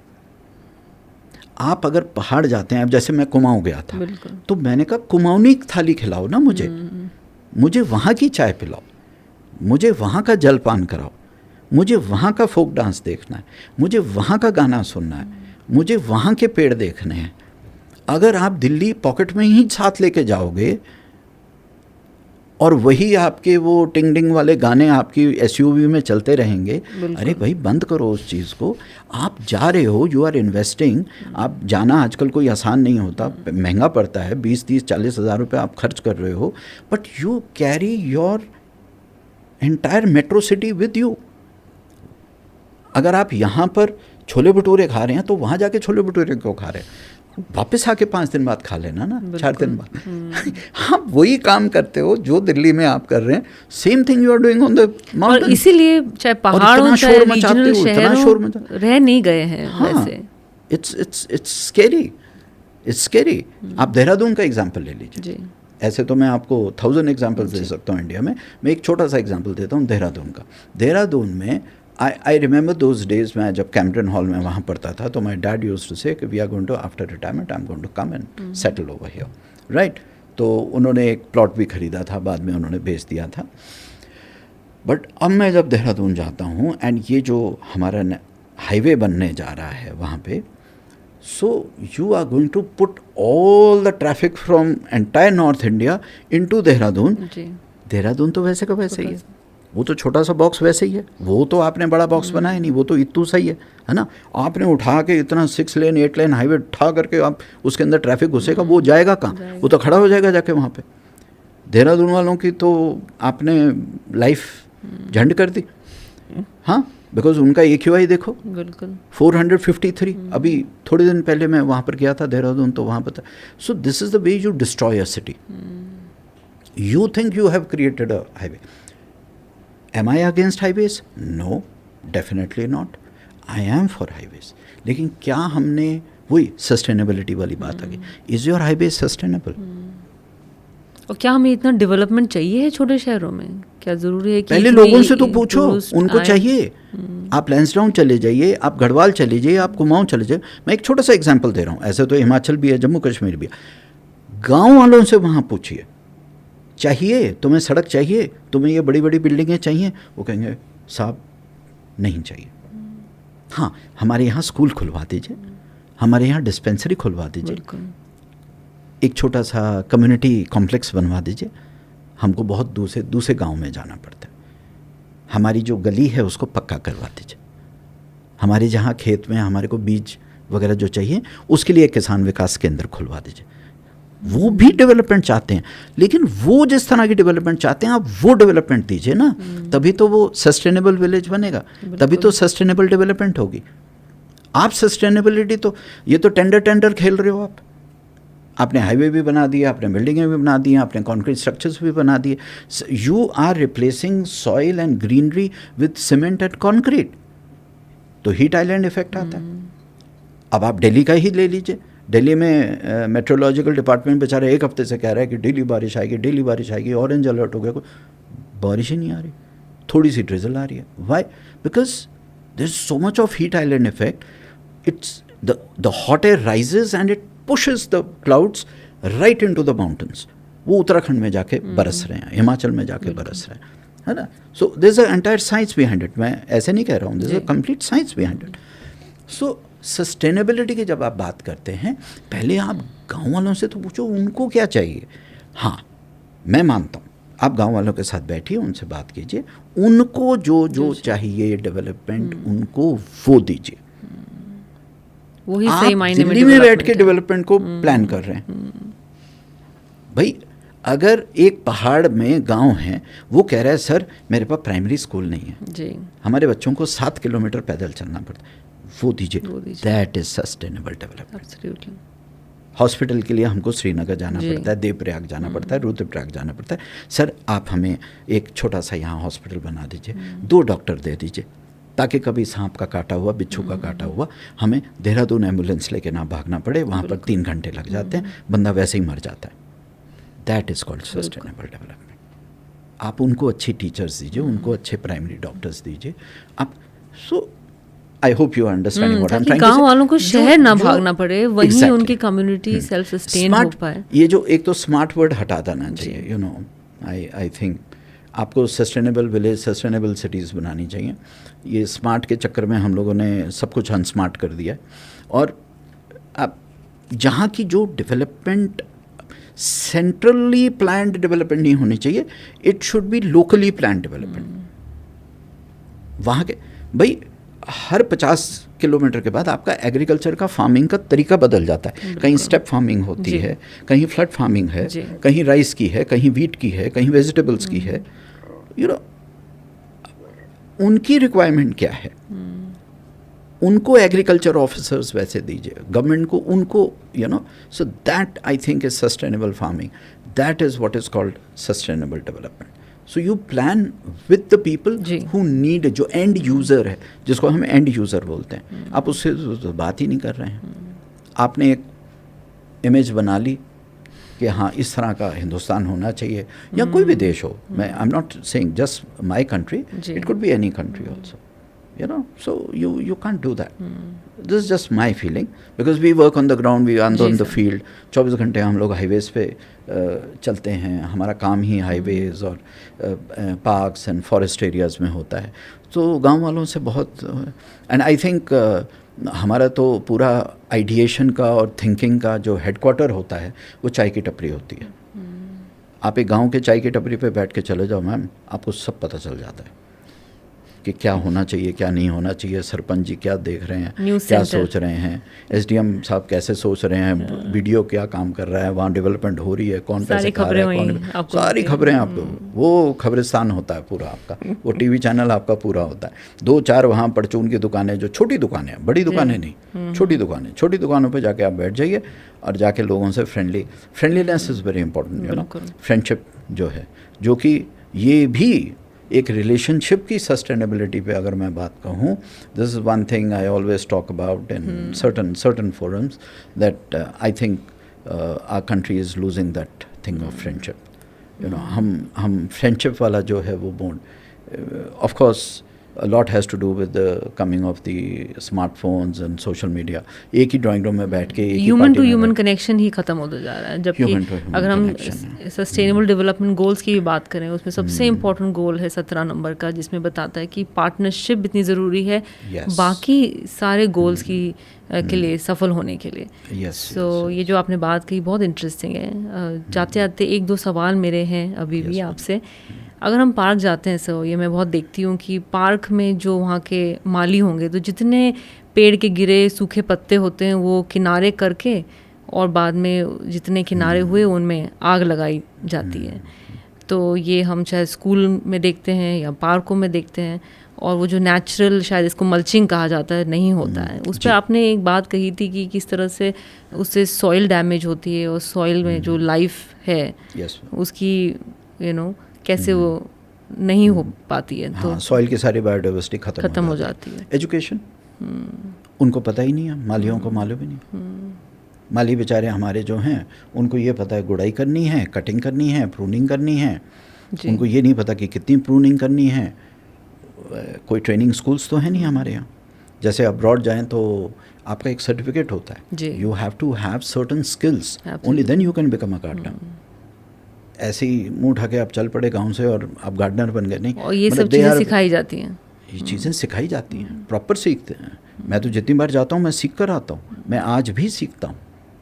Speaker 1: आप अगर पहाड़ जाते हैं, अब जैसे मैं कुमाऊँ गया था, तो मैंने कहा कुमाऊनी थाली खिलाओ ना मुझे वहाँ की चाय पिलाओ, मुझे वहाँ का जलपान कराओ, मुझे वहाँ का फोक डांस देखना है, मुझे वहाँ का गाना सुनना है, मुझे वहाँ के पेड़ देखने हैं। अगर आप दिल्ली पॉकेट में ही साथ लेके जाओगे और वही आपके वो टिंग डिंग वाले गाने आपकी एसयूवी में चलते रहेंगे, अरे भाई बंद करो उस चीज़ को। आप जा रहे हो, यू आर इन्वेस्टिंग। आप जाना आजकल कोई आसान नहीं होता, महंगा पड़ता है, 20-30-40 हज़ार रुपये आप खर्च कर रहे हो, but you carry your entire metro city with you. अगर आप यहाँ पर छोले भटूरे खा रहे हैं तो वहाँ जाके छोले भटूरे क्यों खा रहे हैं? वापस आके 5 दिन बाद खा लेना ना, 4 दिन बाद। आप वही काम करते हो जो दिल्ली में आप कर रहे हैं, same thing you are doing on the mountain.
Speaker 2: और इसीलिए चाहे पहाड़ हो चाहे रीजनल शहर रह नहीं गए हैं।
Speaker 1: हाँ, इट्स स्केरी। आप देहरादून का एग्जाम्पल ले लीजिए। ऐसे तो मैं आपको 1000 एग्जाम्पल्स दे सकता हूँ इंडिया में, मैं एक छोटा सा एग्जाम्पल देता हूँ देहरादून का। देहरादून में आई रिमेंबर दोज डेज, मैं जब कैम्पटन हॉल में वहाँ पढ़ता था, तो my dad used to say कि we are going to, after retirement I am going to come and settle over here, right. तो उन्होंने एक प्लॉट भी खरीदा था, बाद में उन्होंने बेच दिया था। बट अब मैं जब देहरादून जाता हूँ एंड ये जो हमारा हाईवे बनने जा रहा है वहाँ पे, so you are going to put all the traffic from entire north India into Dehradun. Dehradun तो वैसे का वैसे ही है, वो तो छोटा सा बॉक्स वैसे ही है, वो तो आपने बड़ा बॉक्स बनाया नहीं, वो तो इतू सा ही है ना। आपने उठा के इतना 6 लेन 8 लेन हाईवे उठा करके आप उसके अंदर ट्रैफिक घुसेगा, वो जाएगा कहाँ? वो तो खड़ा हो जाएगा जाके वहाँ पे। देहरादून वालों की तो आपने लाइफ झंड कर दी। हाँ, बिकॉज उनका AQI देखो, बिल्कुल 453। अभी थोड़े दिन पहले मैं वहाँ पर गया था देहरादून, तो वहाँ पर था। So this is the way you destroy a city. You think you have created a highway. Am I against highways? No, definitely not. I am for highways. लेकिन क्या हमने, वही सस्टेनेबिलिटी वाली बात आ गई, इज़ योर हाईवे सस्टेनेबल?
Speaker 2: और क्या हमें इतना डेवलपमेंट चाहिए है छोटे शहरों में? क्या ज़रूरी है कि
Speaker 1: पहले लोगों से तो पूछो, उनको चाहिए। आप लैंसडाउन चले जाइए, आप गढ़वाल चले जाइए, आप कुमाऊँ चले जाइए। मैं एक छोटा सा एग्जाम्पल दे रहा हूँ, ऐसे तो हिमाचल भी है, जम्मू कश्मीर भी है। गाँव वालों से वहाँ पूछिए, चाहिए तुम्हें सड़क चाहिए, तुम्हें ये बड़ी बड़ी बिल्डिंगें चाहिए? वो कहेंगे साहब नहीं चाहिए। हाँ, हमारे यहाँ स्कूल खुलवा दीजिए, हमारे यहाँ डिस्पेंसरी खुलवा दीजिए, एक छोटा सा कम्युनिटी कॉम्प्लेक्स बनवा दीजिए। हमको बहुत दूसरे गांव में जाना पड़ता है। हमारी जो गली है उसको पक्का करवा दीजिए, हमारे जहाँ खेत में हमारे को बीज वगैरह जो चाहिए उसके लिए किसान विकास केंद्र खुलवा दीजिए। वो भी डेवलपमेंट चाहते हैं, लेकिन वो जिस तरह की डेवलपमेंट चाहते हैं आप वो डेवलपमेंट दीजिए ना, तभी तो वो सस्टेनेबल विलेज बनेगा, तभी तो सस्टेनेबल डेवलपमेंट होगी। आप सस्टेनेबिलिटी तो ये तो टेंडर खेल रहे हो आपने हाईवे भी बना दिया, आपने बिल्डिंगें भी बना दी, आपने कॉन्क्रीट स्ट्रक्चर्स भी बना दिए। You are replacing soil and greenery with cement and concrete, तो हीट आइलैंड इफेक्ट आता है। अब आप दिल्ली का ही ले लीजिए, दिल्ली में मेट्रोलॉजिकल डिपार्टमेंट बेचारा एक हफ्ते से कह रहा है कि डेली बारिश आएगी, डेली बारिश आएगी, ऑरेंज अलर्ट हो गया, कोई बारिश ही नहीं आ रही, थोड़ी सी ड्रिजल आ रही है। Why? Because there is so much of heat island effect, it's the hot air rises and it pushes the clouds right into the mountains। वो उत्तराखंड में जाके बरस रहे हैं, हिमाचल में जाके बरस रहे हैं, है ना। So there is a entire science behind it, मैं ऐसे नहीं कह रहा हूँ, there is a complete science behind it. So sustainability की जब आप बात करते हैं, पहले आप गाँव वालों से तो पूछो उनको क्या चाहिए। हाँ, मैं मानता हूँ, आप गाँव वालों के साथ बैठिए, उनसे बात कीजिए, उनको जो चाहिए डेवलपमेंट उनको वो दीजिए।
Speaker 2: वही सही मायने में
Speaker 1: दिल्ली में बैठ के डेवलपमेंट को प्लान कर रहे हैं। भाई अगर एक पहाड़ में गांव है, वो कह रहा है सर मेरे पास प्राइमरी स्कूल नहीं है
Speaker 2: जी,
Speaker 1: हमारे बच्चों को 7 किलोमीटर पैदल चलना पड़ता है, वो दीजिए। That is sustainable development.
Speaker 2: Absolutely.
Speaker 1: Hospital के लिए हमको श्रीनगर जाना पड़ता है, देवप्रयाग जाना पड़ता है, रुद्रप्रयाग जाना पड़ता है। सर आप हमें एक छोटा सा यहाँ हॉस्पिटल बना दीजिए, 2 डॉक्टर दे दीजिए, ताकि कभी सांप का काटा हुआ, बिच्छू का काटा हुआ हमें देहरादून एम्बुलेंस लेके ना भागना पड़े, वहाँ पर 3 घंटे लग जाते हैं, बंदा वैसे ही मर जाता है। That is called sustainable development. आप उनको अच्छे टीचर्स दीजिए, उनको अच्छे प्राइमरी डॉक्टर्स दीजिए आप। So I hope you understanding what I am trying to say.
Speaker 2: गाँव वालों को शहर ना भागना पड़े, वहीं उनकी कम्युनिटी सेल्फ सस्टेन हो पाए।
Speaker 1: ये जो एक तो स्मार्ट वर्ड हटा देना चाहिए, यू नो, आई थिंक आपको सस्टेनेबल विलेज, सस्टेनेबल सिटीज़ बनानी चाहिए। ये स्मार्ट के चक्कर में हम लोगों ने सब कुछ अनस्मार्ट कर दिया। और अब जहाँ की जो डेवलपमेंट सेंट्रली प्लान्ड डेवलपमेंट नहीं होनी चाहिए, it should be locally planned development. वहाँ के भाई हर 50 किलोमीटर के बाद आपका एग्रीकल्चर का फार्मिंग का तरीका बदल जाता है। कहीं स्टेप फार्मिंग होती है, कहीं फ्लड फार्मिंग है, कहीं राइस की है, कहीं वीट की है, कहीं वेजिटेबल्स की है। यू नो, उनकी रिक्वायरमेंट क्या है, उनको एग्रीकल्चर ऑफिसर्स वैसे दीजिए, गवर्नमेंट को उनको, you know. So that I think is sustainable farming, that is what is called sustainable development. So you plan with the people who need, जो एंड यूज़र है, जिसको हम एंड यूज़र बोलते हैं, आप उससे तो बात ही नहीं कर रहे हैं। आपने एक इमेज बना ली कि हाँ इस तरह का हिंदुस्तान होना चाहिए, या कोई भी देश हो, मैं I am not saying just my country, it could be any country also, you know, so you can't do that. This is just my feeling, because we work on the ground, we are on the field, 24 घंटे हम लोग highways पे चलते हैं, हमारा काम ही highways और parks and forest areas में होता है। तो गांव वालों से बहुत, एंड आई थिंक हमारा तो पूरा आइडिएशन का और थिंकिंग का जो हेडक्वार्टर होता है वो चाय की टपरी होती है। आप एक गाँव के चाय की टपरी पे बैठ के चले जाओ मैम, आपको सब पता चल जाता है कि क्या होना चाहिए, क्या नहीं होना चाहिए, सरपंच जी क्या देख रहे हैं, क्या सोच रहे हैं, एसडीएम साहब कैसे सोच रहे हैं, वीडियो क्या काम कर रहा है, वहाँ डेवलपमेंट हो रही है, कौन पैसे खा रहा है, कौन, सारी खबरें आपको, वो खबरिस्तान होता है पूरा आपका, वो टीवी चैनल आपका पूरा होता है। 2-4 वहाँ परचून की दुकानें, जो छोटी दुकानें, बड़ी दुकानें नहीं, छोटी दुकानें, छोटी दुकानों पर जाके आप बैठ जाइए और जाके लोगों से friendliness is very important, you know, friendship जो है, जो कि ये भी एक रिलेशनशिप की सस्टेनेबिलिटी पे अगर मैं बात कहूँ, this is one thing I always talk about in certain forums, that I think our country is losing that thing of friendship, you know. हम फ्रेंडशिप वाला जो है वो bond, of course a lot has to do with the coming of the smartphones and social media। एक ही drawing room में बैठ के
Speaker 2: human to human connection ही खत्म होता जा रहा है। जबकि अगर हम सस्टेनेबल डेवलपमेंट गोल्स की भी बात करें, उसमें सबसे इम्पोर्टेंट गोल है 17 नंबर का, जिसमें बताता है कि पार्टनरशिप इतनी ज़रूरी है, बाकी सारे गोल्स की के लिए, सफल होने के लिए।
Speaker 1: Yes,
Speaker 2: सो ये जो आपने बात कही बहुत इंटरेस्टिंग है। जाते जाते एक दो सवाल मेरे हैं अभी भी आपसे। अगर हम पार्क जाते हैं, सो ये मैं बहुत देखती हूँ कि पार्क में जो वहाँ के माली होंगे, तो जितने पेड़ के गिरे सूखे पत्ते होते हैं वो किनारे करके और बाद में जितने किनारे हुए उनमें आग लगाई जाती है। तो ये हम चाहे स्कूल में देखते हैं या पार्कों में देखते हैं, और वो जो नेचुरल, शायद इसको मल्चिंग कहा जाता है, नहीं होता है। उस पर आपने एक बात कही थी कि किस तरह से उससे सॉइल डैमेज होती है और सॉइल में जो लाइफ है उसकी कैसे वो नहीं हो पाती है। तो
Speaker 1: सॉइल की सारी बायोडाइवर्सिटी खत्म
Speaker 2: हो जाती है।
Speaker 1: एजुकेशन उनको पता ही नहीं है, मालियों को मालूम ही नहीं। माली बेचारे हमारे जो हैं उनको ये पता है गुड़ाई करनी है, कटिंग करनी है, प्रूनिंग करनी है। उनको ये नहीं पता कि कितनी प्रूनिंग करनी है। कोई ट्रेनिंग स्कूल्स तो है नहीं हमारे यहाँ। जैसे अब्रॉड जाएं तो आपका एक सर्टिफिकेट होता है, you have to have certain skills, only then you can become a gardener. ऐसे ही मुंह उठा के आप चल पड़े गांव से और आप गार्डनर बन गए, नहीं।
Speaker 2: और ये सब चीज़ें सिखाई जाती हैं,
Speaker 1: ये चीज़ें सिखाई जाती हैं, प्रॉपर सीखते हैं। मैं तो जितनी बार जाता हूँ मैं सीख कर आता हूँ, मैं आज भी सीखता हूँ,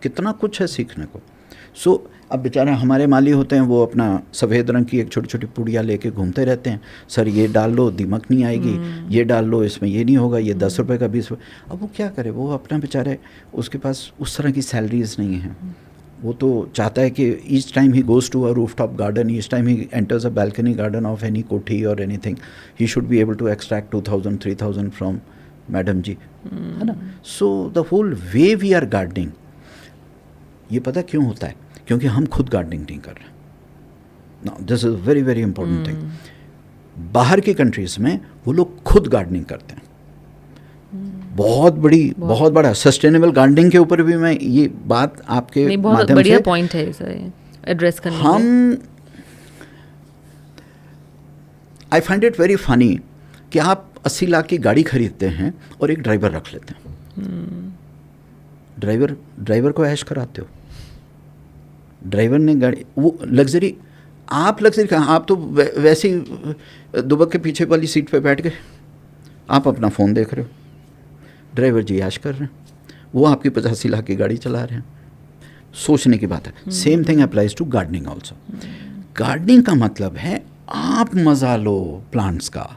Speaker 1: कितना कुछ है सीखने को। सो अब बेचारे हमारे माली होते हैं, वो अपना सफ़ेद रंग की एक छोटी छोटी पुड़िया लेके घूमते रहते हैं। सर ये डाल लो, दीमक नहीं आएगी, ये डाल लो, इसमें ये नहीं होगा, ये 10 रुपये का 20 रुपये। अब वो क्या करे, वो अपना बेचारे, उसके पास उस तरह की सैलरीज नहीं हैं। वो तो चाहता है कि each time he goes to a roof top garden, each time he enters a balcony garden of any कोठी और anything, he should be able to extract 2000 3000 from madam ji, है ना। So the whole way we are gardening, ये पता क्यों होता है? क्योंकि हम खुद गार्डनिंग नहीं कर रहे। Now this is very very important thing. बाहर की कंट्रीज़ में वो लोग खुद गार्डनिंग करते हैं। बहुत बड़ा सस्टेनेबल गार्डनिंग के ऊपर भी मैं ये बात आपके माध्यम से,
Speaker 2: बढ़िया पॉइंट है इसे एड्रेस करने
Speaker 1: हम I find it very funny कि आप 80 लाख की गाड़ी खरीदते हैं और एक ड्राइवर रख लेते हैं। ड्राइवर को ऐश कराते हो। ड्राइवर ने गाड़ी, वो लग्जरी, आप लग्जरी कहाँ, आप तो वैसे ही दुबक के पीछे वाली सीट पे बैठ गए, आप अपना फ़ोन देख रहे हो, ड्राइवर जी ऐश कर रहे हैं, वो आपकी 85 लाख की गाड़ी चला रहे हैं। सोचने की बात है। Same thing applies to gardening also. Gardening का मतलब है आप मज़ा लो प्लांट्स का,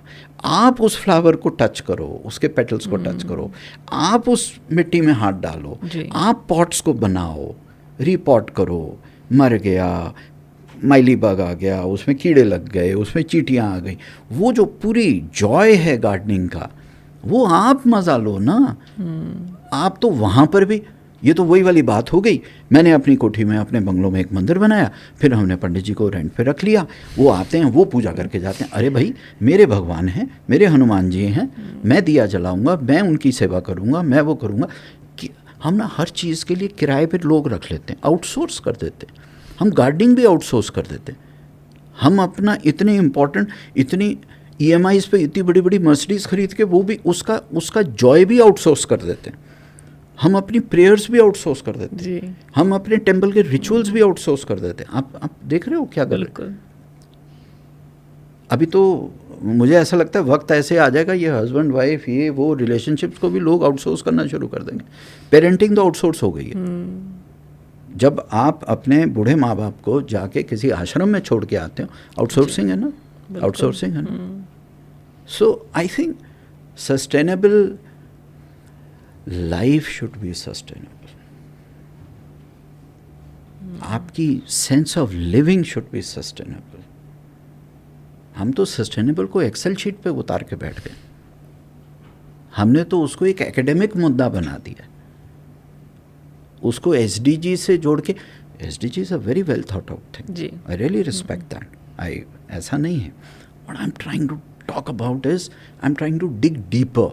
Speaker 1: आप उस फ्लावर को टच करो, उसके पेटल्स को टच करो, आप उस मिट्टी में हाथ डालो, आप पॉट्स को बनाओ, रीपॉट करो, मर गया, माइली बग आ गया, उसमें कीड़े लग गए, उसमें चींटियाँ आ गई, वो जो पूरी जॉय है गार्डनिंग का, वो आप मज़ा लो ना। आप तो वहाँ पर भी, ये तो वही वाली बात हो गई, मैंने अपनी कोठी में, अपने बंगलों में एक मंदिर बनाया, फिर हमने पंडित जी को रेंट पे रख लिया, वो आते हैं, वो पूजा करके जाते हैं। अरे भाई, मेरे भगवान हैं, मेरे हनुमान जी हैं, मैं दिया जलाऊंगा, मैं उनकी सेवा करूंगा, मैं वो करूंगा। कि हम ना हर चीज़ के लिए किराए पर लोग रख लेते हैं, आउटसोर्स कर देते हैं। हम गार्डनिंग भी आउटसोर्स कर देते हैं। हम अपना इतने इम्पोर्टेंट, इतनी EMIs पे इतनी बड़ी बड़ी मर्सिडीज़ खरीद के वो भी उसका जॉय भी आउटसोर्स कर देते हैं। हम अपनी प्रेयर्स भी आउटसोर्स कर देते हैं, हम अपने टेंपल के रिचुअल्स भी आउटसोर्स कर देते हैं। आप देख रहे हो क्या कर रहे हैं? अभी तो मुझे ऐसा लगता है वक्त ऐसे आ जाएगा, ये हस्बैंड वाइफ, ये वो रिलेशनशिप्स को भी लोग आउटसोर्स करना शुरू कर देंगे। पेरेंटिंग तो आउटसोर्स हो गई है। जब आप अपने बूढ़े माँ बाप को जाके किसी आश्रम में छोड़ के आते हो, आउटसोर्सिंग है ना, आउटसोर्सिंग है ना। So I think sustainable life should be sustainable. आपकी sense of living should be sustainable. हम तो सस्टेनेबल को एक्सेल शीट पे उतार के बैठ गए। हमने तो उसको एक एकेडमिक मुद्दा बना दिया, उसको SDG से जोड़ के। SDG is a very well thought out thing, I really respect that. ऐसा नहीं है। What I am trying to talk about is, I am trying to dig deeper.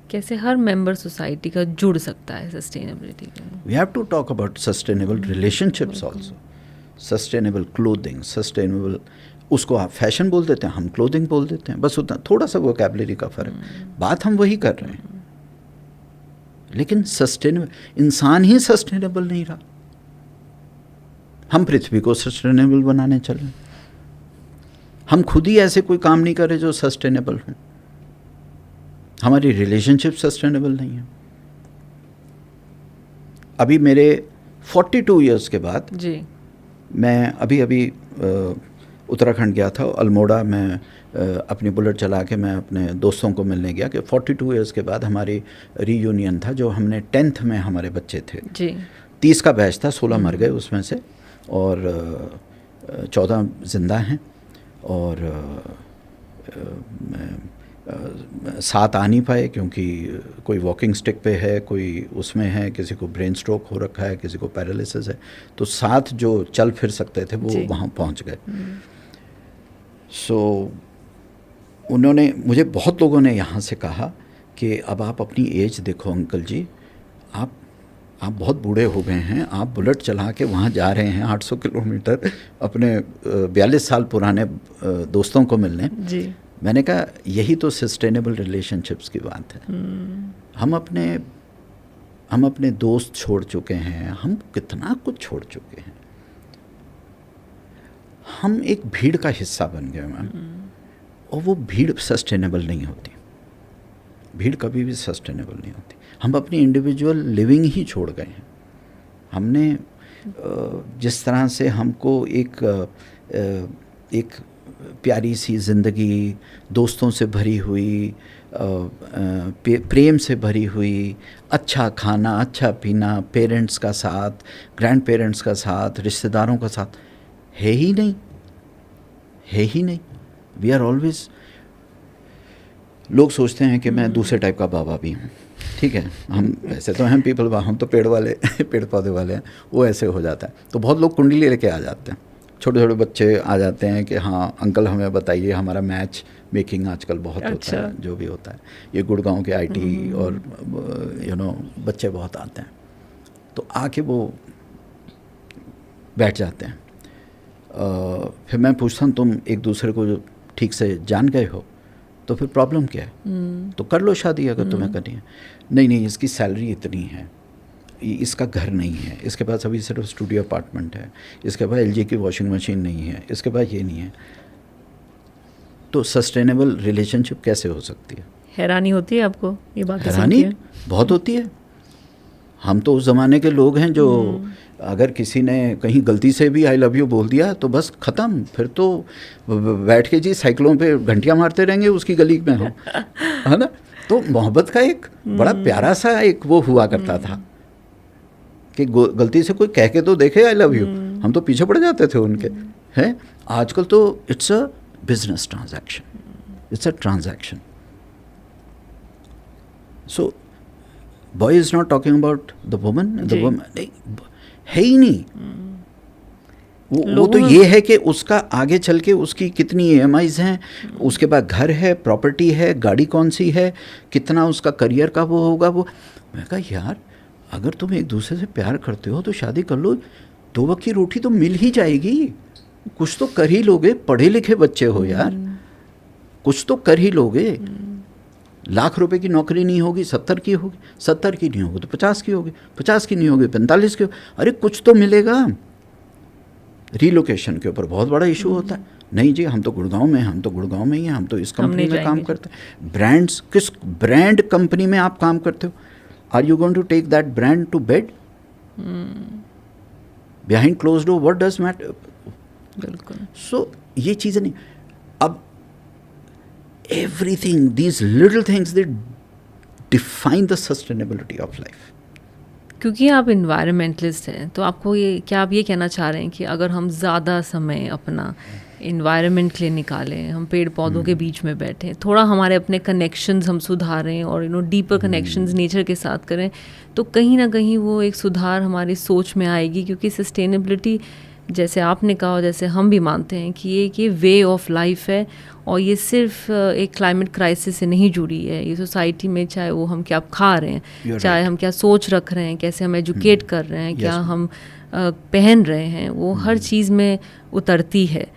Speaker 2: कैसे हर मेंबर सोसाइटी का जुड़ सकता है सस्टेनेबिलिटी में।
Speaker 1: We have to talk about sustainable relationships also, sustainable clothing, sustainable, उसको आप फैशन बोल देते हैं, हम क्लोथिंग बोल देते हैं, बस उतना थोड़ा सा वोकैबुलरी का फ़र्क। बात हम वही कर रहे हैं, लेकिन सस्टेनेबल, इंसान ही सस्टेनेबल नहीं रहा। हम पृथ्वी को सस्टेनेबल बनाने चले, हम खुद ही ऐसे कोई काम नहीं कर रहे जो सस्टेनेबल हों। हमारी रिलेशनशिप सस्टेनेबल नहीं है, अभी मेरे 42 इयर्स के बाद
Speaker 2: जी
Speaker 1: मैं अभी उत्तराखंड गया था, अल्मोड़ा में अपनी बुलेट चला के मैं अपने दोस्तों को मिलने गया कि 42 इयर्स के बाद हमारी रीयूनियन था। जो हमने 10th में हमारे बच्चे थे
Speaker 2: जी
Speaker 1: 30 का बैच था, 16 मर गए उसमें से और 14 ज़िंदा हैं और 7 आ नहीं पाए क्योंकि कोई वॉकिंग स्टिक पे है, कोई उसमें है, किसी को ब्रेन स्ट्रोक हो रखा है, किसी को पैरालिसिस है। तो 7 जो चल फिर सकते थे वो वहाँ पहुँच गए। सो उन्होंने मुझे, बहुत लोगों ने यहाँ से कहा कि अब आप अपनी एज देखो अंकल जी, आप बहुत बूढ़े हो गए हैं, आप बुलेट चला के वहाँ जा रहे हैं 800 किलोमीटर अपने 42 साल पुराने दोस्तों को मिलने।
Speaker 2: जी
Speaker 1: मैंने कहा यही तो सस्टेनेबल रिलेशनशिप्स की बात है। हम अपने दोस्त छोड़ चुके हैं, हम कितना कुछ छोड़ चुके हैं, हम एक भीड़ का हिस्सा बन गए मैम, और वो भीड़ सस्टेनेबल नहीं होती, भीड़ कभी भी सस्टेनेबल नहीं होती। हम अपनी इंडिविजुअल लिविंग ही छोड़ गए हैं। हमने जिस तरह से हमको एक प्यारी सी ज़िंदगी, दोस्तों से भरी हुई, प्रेम से भरी हुई, अच्छा खाना, अच्छा पीना, पेरेंट्स का साथ, ग्रैंड पेरेंट्स का साथ, रिश्तेदारों का साथ है ही नहीं, है ही नहीं। वी आर ऑलवेज, लोग सोचते हैं कि मैं दूसरे टाइप का बाबा भी हूँ, ठीक है, हम वैसे तो हैं पीपल, हम तो पेड़ वाले पेड़ पौधे वाले हैं, वो ऐसे हो जाता है। तो बहुत लोग कुंडली लेके आ जाते हैं, छोटे छोटे बच्चे आ जाते हैं कि हाँ अंकल हमें बताइए, हमारा मैच मेकिंग आजकल बहुत होता है, जो भी होता है, ये गुड़गांव के IT और बच्चे बहुत आते हैं, तो आके वो बैठ जाते हैं। फिर मैं पूछता हूँ तुम एक दूसरे को ठीक से जान गए हो तो फिर प्रॉब्लम क्या है, तो कर लो शादी अगर तुम्हें करनी है। नहीं इसकी सैलरी इतनी है, इसका घर नहीं है, इसके पास अभी सिर्फ स्टूडियो अपार्टमेंट है, इसके पास LG की वॉशिंग मशीन नहीं है, इसके पास ये नहीं है, तो सस्टेनेबल रिलेशनशिप कैसे हो सकती है?
Speaker 2: हैरानी होती है आपको ये बात?
Speaker 1: हैरानी बहुत होती है। हम तो उस ज़माने के लोग हैं जो अगर किसी ने कहीं गलती से भी आई लव यू बोल दिया तो बस ख़त्म, फिर तो बैठ के जी साइकिलों पे घंटियाँ मारते रहेंगे उसकी गली में हो, है ना। तो मोहब्बत का एक बड़ा प्यारा सा एक वो हुआ करता था कि गलती से कोई कह के तो देखे आई लव यू, हम तो पीछे पड़ जाते थे उनके, हैं। आजकल तो it's a business transaction, it's a transaction. So boy is not talking about the woman, है ही नहीं। वो तो ये है कि उसका आगे चल के उसकी कितनी EMIs हैं, उसके बाद घर है, प्रॉपर्टी है, गाड़ी कौन सी है, कितना उसका करियर का वो होगा। वो मैं कहा यार अगर तुम एक दूसरे से प्यार करते हो तो शादी कर लो, 2 वक्त की रोटी तो मिल ही जाएगी, कुछ तो कर ही लोगे, पढ़े लिखे बच्चे हो यार, कुछ तो कर ही लोगे। लाख रुपए की नौकरी नहीं होगी 70 की होगी, 70 की नहीं होगी तो 50 की होगी, 50 की नहीं होगी 45 की होगी, अरे कुछ तो मिलेगा। रीलोकेशन के ऊपर बहुत बड़ा इशू होता है, नहीं जी हम तो गुड़गांव में, हम तो गुड़गांव में ही हैं, हम तो इस कंपनी में काम करते हैं। ब्रांड्स, किस ब्रांड कंपनी में आप काम करते हो? Are you going to take that brand to bed behind close door? What does matter? बिल्कुल। सो ये चीज़ें नहीं। अब everything, these little things, they define the sustainability of life.
Speaker 2: क्योंकि आप इन्वायरमेंटलिस्ट हैं तो आपको ये, क्या आप ये कहना चाह रहे हैं कि अगर हम ज़्यादा समय अपना इन्वायरमेंट के लिए निकालें, हम पेड़ पौधों के बीच में बैठें, थोड़ा हमारे अपने कनेक्शंस हम सुधारें और डीपर कनेक्शंस नेचर के साथ करें, तो कहीं ना कहीं वो एक सुधार हमारी सोच में आएगी। क्योंकि सस्टेनेबिलिटी जैसे आपने कहा, जैसे हम भी मानते हैं कि ये वे ऑफ लाइफ है, और ये सिर्फ एक क्लाइमेट क्राइसिस से नहीं जुड़ी है। ये सोसाइटी में चाहे वो हम क्या खा रहे हैं, चाहे हम क्या सोच रख रहे हैं, कैसे हम एजुकेट कर रहे हैं, क्या हम पहन रहे हैं, वो हर चीज़ में उतरती है।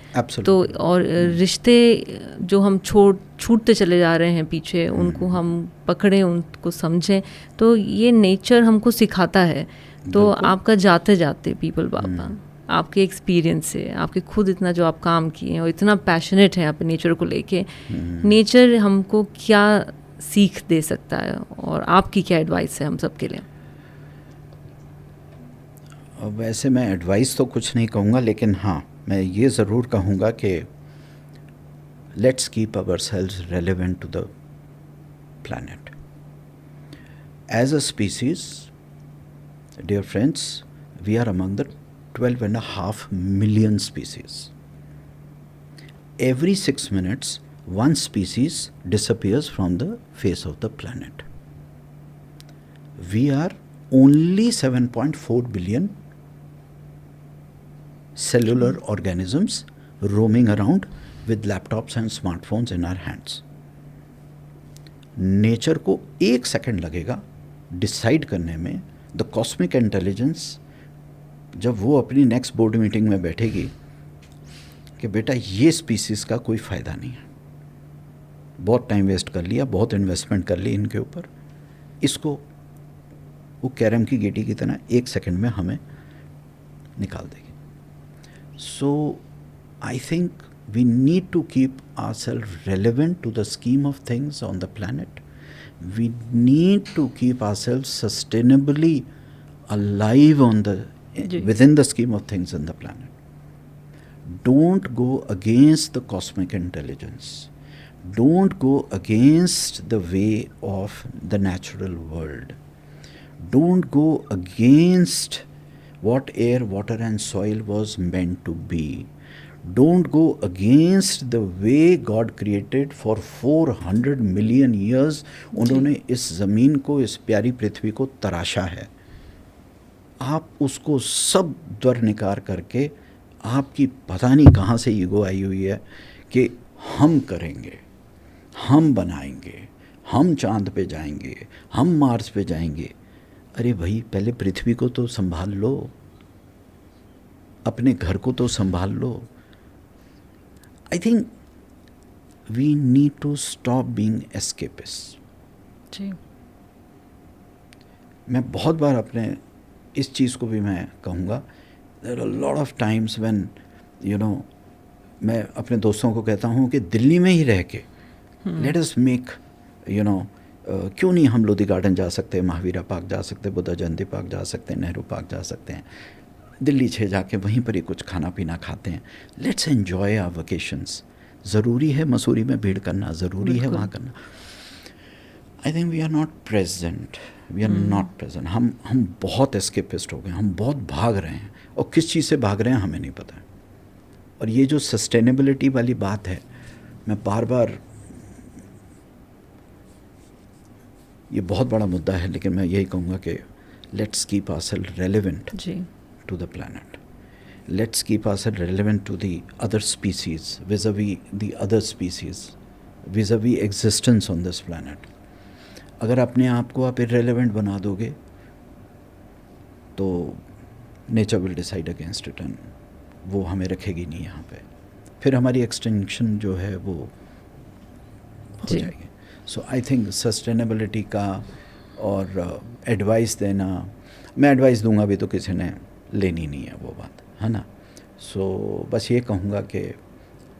Speaker 2: तो और रिश्ते जो हम छूटते चले जा रहे हैं पीछे, उनको हम पकड़ें, उनको समझें, तो ये नेचर हमको सिखाता है। तो आपका जाते जाते पीपल बाबा, आपके एक्सपीरियंस से, आपके खुद इतना जो आप काम किए हैं और इतना पैशनेट है आप नेचर को लेके, नेचर हमको क्या सीख दे सकता है और आपकी क्या एडवाइस है हम सब के लिए?
Speaker 1: वैसे मैं एडवाइस तो कुछ नहीं कहूँगा, लेकिन हाँ मैं ये ज़रूर कहूँगा कि let's keep ourselves relevant to the planet as a species. Dear friends, we are among the 12.5 million species. Every 6 minutes, one species disappears from the face of the planet. We are only 7.4 billion cellular organisms roaming around with laptops and smartphones in our hands. Nature को 1 second लगेगा decide करने में. The cosmic intelligence जब वो अपनी next board meeting में बैठेगी कि बेटा ये स्पीसीज़ का कोई फ़ायदा नहीं है, बहुत टाइम वेस्ट कर लिया, बहुत इन्वेस्टमेंट कर ली इनके ऊपर, इसको वो कैरम की गीटी की तरह 1 सेकंड में हमें निकाल देगी. So I think we need to keep ourselves relevant to the scheme of things on the planet. We need to keep ourselves sustainably alive on the within the scheme of things in the planet. Don't go against the cosmic intelligence. Don't go against the way of the natural world. Don't go against what air, water and soil was meant to be. Don't go against the way God created for 400 million years. उन्होंने इस ज़मीन को, इस प्यारी पृथ्वी को तराशा है. आप उसको सब द्वारनिकार करके आपकी पता नहीं कहाँ से ईगो आई हुई है कि हम करेंगे, हम बनाएंगे, हम चांद पे जाएंगे, हम मार्स पे जाएंगे. अरे भाई, पहले पृथ्वी को तो संभाल लो, अपने घर को तो संभाल लो. I think we need to stop being escapist.
Speaker 2: जी,
Speaker 1: मैं बहुत बार अपने इस चीज़ को भी मैं कहूँगा, there are lot of times when you know, मैं अपने दोस्तों को कहता हूँ कि दिल्ली में ही रह के let us make you know, क्यों नहीं हम लोधी गार्डन जा सकते हैं, महावीरा पार्क जा सकते हैं, बुद्धा जयंती पार्क जा सकते हैं, नेहरू पार्क जा सकते हैं, दिल्ली 6 जाके वहीं पर ही कुछ खाना पीना खाते हैं. Let's enjoy our vacations. ज़रूरी है मसूरी में भीड़ करना, ज़रूरी है वहाँ करना. I think we are not present, we are not present. हम बहुत एस्केपिस्ट हो गए, हम बहुत भाग रहे हैं, और किस चीज़ से भाग रहे हैं हमें नहीं पता है. और ये जो सस्टेनेबिलिटी वाली बात है, मैं बार बार, ये बहुत बड़ा मुद्दा है, लेकिन मैं यही कहूँगा कि let's keep ourselves relevant to the planet. Let's keep ourselves relevant to the other species, vis-a-vis the other species, vis-a-vis existence on this planet. अगर अपने आप को आप इररेलेवेंट बना दोगे तो nature will decide against it, and वो हमें रखेगी नहीं यहाँ पे. फिर हमारी एक्सटेंशन जो है वो हो जाएगी. सो आई थिंक सस्टेनेबिलिटी का और एडवाइस देना, मैं एडवाइस दूंगा भी तो किसी ने लेनी नहीं है वो बात, है ना. सो बस ये कहूँगा कि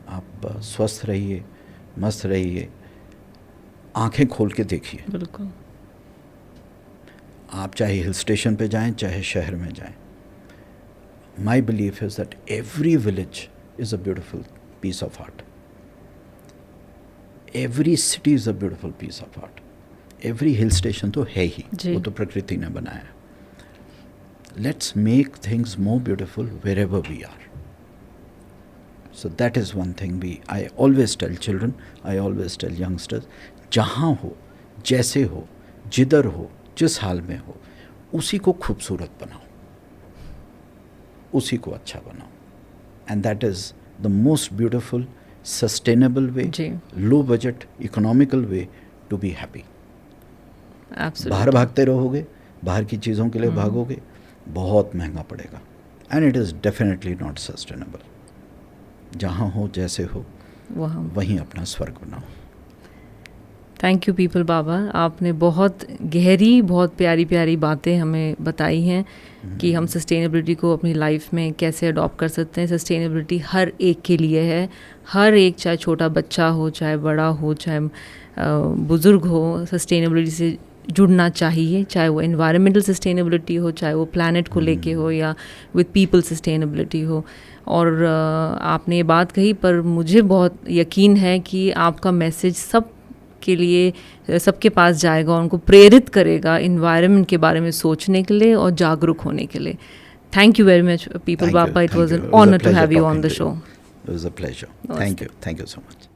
Speaker 1: आप स्वस्थ रहिए, मस्त रहिए, आंखें खोल के देखिए.
Speaker 2: बिल्कुल.
Speaker 1: आप चाहे हिल स्टेशन पे जाएं, चाहे शहर में जाएं. My belief is that every village is a beautiful piece of art. Every city is a beautiful piece of art. Every hill station तो है ही, वो तो प्रकृति ने बनाया. Let's make things more beautiful wherever we are. So that is one thing I always tell children, I always tell youngsters, जहाँ हो, जैसे हो, जिधर हो, जिस हाल में हो, उसी को खूबसूरत बनाओ, उसी को अच्छा बनाओ. And that is the most beautiful, sustainable way, low budget, economical way to be happy.
Speaker 2: Absolutely.
Speaker 1: बाहर भागते रहोगे, बाहर की चीज़ों के लिए भागोगे, बहुत महंगा पड़ेगा. And it is definitely not sustainable. जहाँ हो, जैसे हो, वहीं अपना स्वर्ग बनाओ.
Speaker 2: थैंक यू पीपल बाबा, आपने बहुत गहरी, बहुत प्यारी प्यारी बातें हमें बताई हैं कि हम सस्टेनेबिलिटी को अपनी लाइफ में कैसे अडॉप्ट कर सकते हैं. सस्टेनेबिलिटी हर एक के लिए है, हर एक, चाहे छोटा बच्चा हो, चाहे बड़ा हो, चाहे बुज़ुर्ग हो, सस्टेनेबिलिटी से जुड़ना चाहिए, चाहे वो एनवायरमेंटल सस्टेनेबिलिटी हो, चाहे वो प्लैनेट को लेके हो, या विद पीपल सस्टेनेबिलिटी हो। और आपने ये बात कही, पर मुझे बहुत यकीन है कि आपका मैसेज सब के लिए, सबके पास जाएगा, उनको प्रेरित करेगा एनवायरनमेंट के बारे में सोचने के लिए और जागरूक होने के लिए। Thank you very much, People Bapa. It was an honor to have you on the show.
Speaker 1: It was a pleasure. Thank you so much.